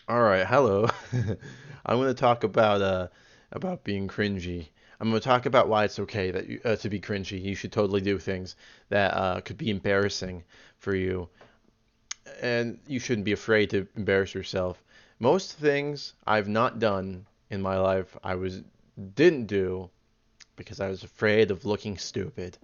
All right, hello. I'm going to talk about being cringy. I'm going to talk about why it's okay that to be cringy. You should totally do things that could be embarrassing for you, and you shouldn't be afraid to embarrass yourself. Most things I've not done in my life, didn't do because I was afraid of looking stupid.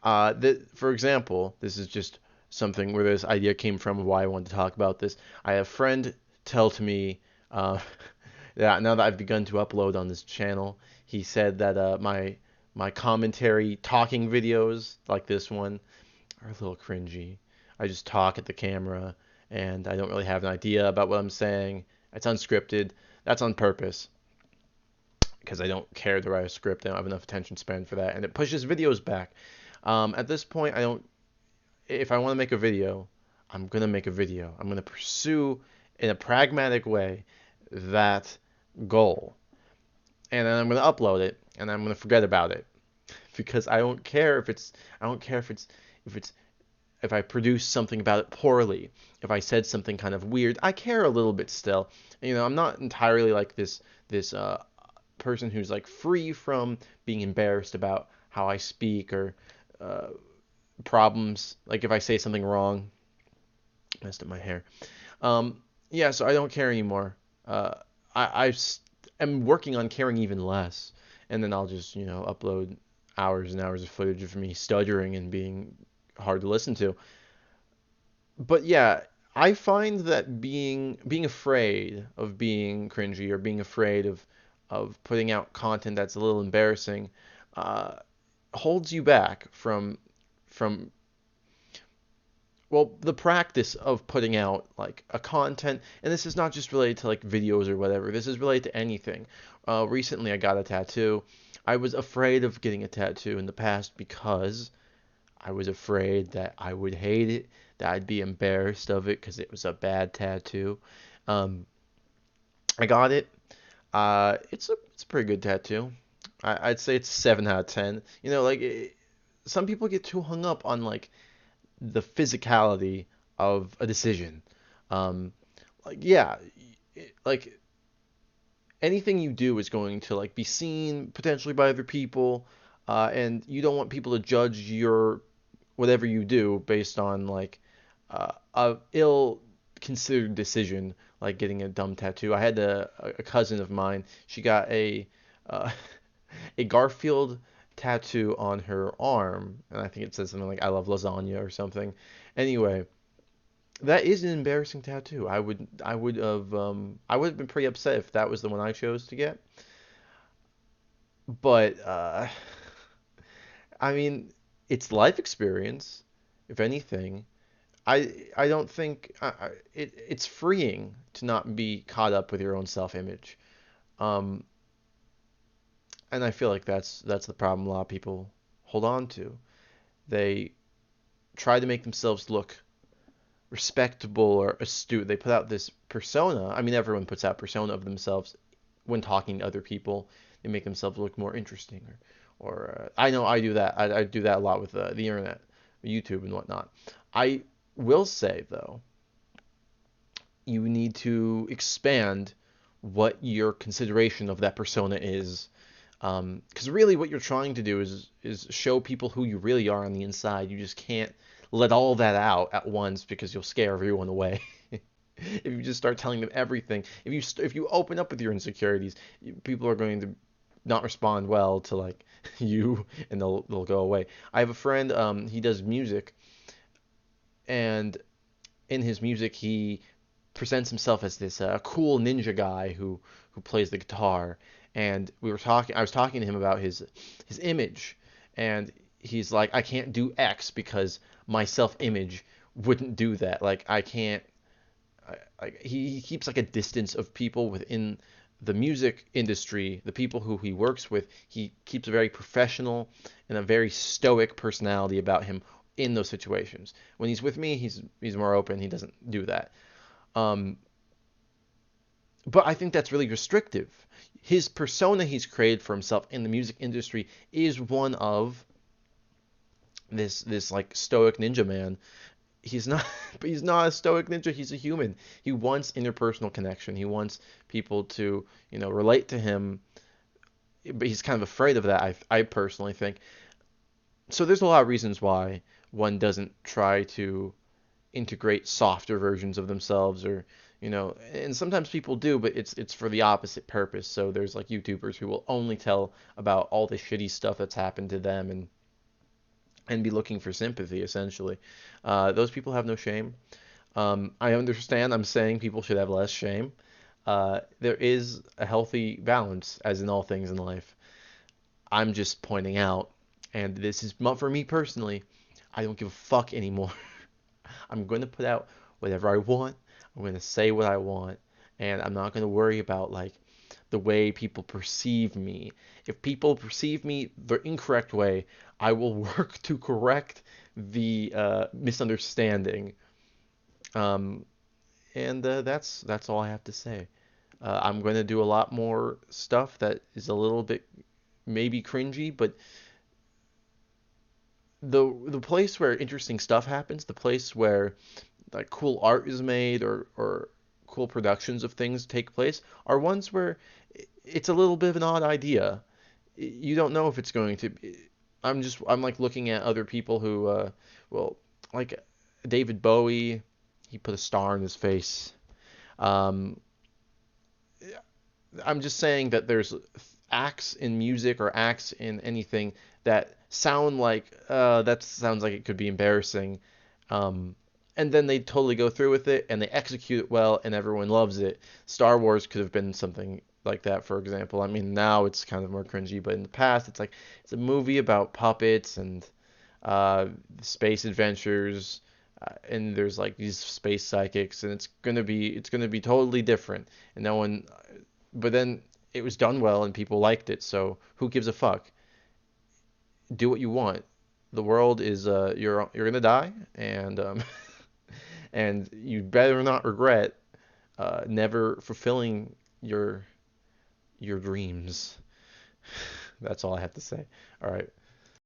For example, this is just something where this idea came from, why I wanted to talk about this. I had a friend tell to me uh, that now that I've begun to upload on this channel, he said that my commentary talking videos like this one are a little cringy. I just talk at the camera and I don't really have an idea about what I'm saying. It's unscripted. That's on purpose because I don't care to write a script. I don't have enough attention span for that, and it pushes videos back. At this point, I don't. If I want to make a video, I'm gonna make a video. I'm gonna pursue in a pragmatic way that goal, and then I'm gonna upload it, and I'm gonna forget about it because I don't care if it's. I don't care if it's if I produce something about it poorly. If I said something kind of weird, I care a little bit still. I'm not entirely like this person who's like free from being embarrassed about how I speak or uh, problems. Like if I say something wrong, messed up my hair. Yeah, so I don't care anymore. Uh, I am working on caring even less, and then I'll just upload hours and hours of footage of me stuttering and being hard to listen to. But yeah, I find that being afraid of being cringy or being afraid of putting out content that's a little embarrassing uh, holds you back from the practice of putting out like a content, and this is not just related to like videos or whatever. This is related to anything. Recently, I got a tattoo. I was afraid of getting a tattoo in the past because I was afraid that I would hate it, that I'd be embarrassed of it because it was a bad tattoo. Um, I got it. It's a pretty good tattoo. I'd say it's 7 out of 10. Some people get too hung up on like the physicality of a decision. Um, yeah, like anything you do is going to like be seen potentially by other people, and you don't want people to judge your whatever you do based on like a ill considered decision like getting a dumb tattoo. I had a cousin of mine. She got uh, a Garfield tattoo on her arm, and I think it says something like "I love lasagna" or something. Anyway, that is an embarrassing tattoo. I would have been pretty upset if that was the one I chose to get. But I mean, it's life experience, if anything. I don't think it's freeing to not be caught up with your own self-image. Um, and I feel like that's the problem a lot of people hold on to. They try to make themselves look respectable or astute. They put out this persona. I mean, everyone puts out persona of themselves when talking to other people. They make themselves look more interesting, or I know I do that. I do that a lot with the internet, YouTube and whatnot. I will say though, you need to expand what your consideration of that persona is. Because really, what you're trying to do is show people who you really are on the inside. You just can't let all that out at once because you'll scare everyone away. If you just start telling them everything, if you open up with your insecurities, people are going to not respond well to like you, and they'll go away. I have a friend. He does music, and in his music, he presents himself as this cool ninja guy who plays the guitar. And I was talking to him about his image, and he's like, I can't do X because my self-image wouldn't do that. Like I can't. He keeps like a distance of people within the music industry, the people who he works with. He keeps a very professional and a very stoic personality about him in those situations. When he's with me, he's more open. He doesn't do that. Um, but I think that's really restrictive. His persona he's created for himself in the music industry is one of this like stoic ninja man, he's not but he's not a stoic ninja. He's a human. He wants interpersonal connection. He wants people to, relate to him, but he's kind of afraid of that. I personally think. So there's a lot of reasons why one doesn't try to integrate softer versions of themselves, or and sometimes people do, but it's for the opposite purpose. So there's like YouTubers who will only tell about all the shitty stuff that's happened to them, and be looking for sympathy, essentially. Those people have no shame. I understand I'm saying people should have less shame. There is a healthy balance, as in all things in life. I'm just pointing out, and this is not for me personally, I don't give a fuck anymore. I'm going to put out whatever I want. I'm going to say what I want, and I'm not going to worry about like the way people perceive me. If people perceive me the incorrect way, I will work to correct the misunderstanding. Um, and that's all I have to say. I'm going to do a lot more stuff that is a little bit maybe cringy, but the place where interesting stuff happens, the place where like cool art is made, or cool productions of things take place, are ones where it's a little bit of an odd idea. You don't know if it's going to. I'm like looking at other people who, well, like David Bowie, he put a star in his face. Um, I'm just saying that there's acts in music or acts in anything that sound like that sounds like it could be embarrassing, um, and then they totally go through with it and they execute it well and everyone loves it. Star Wars could have been something like that, for example. I mean, now it's kind of more cringy, but in the past, it's like it's a movie about puppets and uh, space adventures. And there's like these space psychics, and it's gonna be totally different, and no one but then it was done well and people liked it. So who gives a fuck? Do what you want. The world is you're gonna die, and and you better not regret never fulfilling your dreams. That's all I have to say. All right.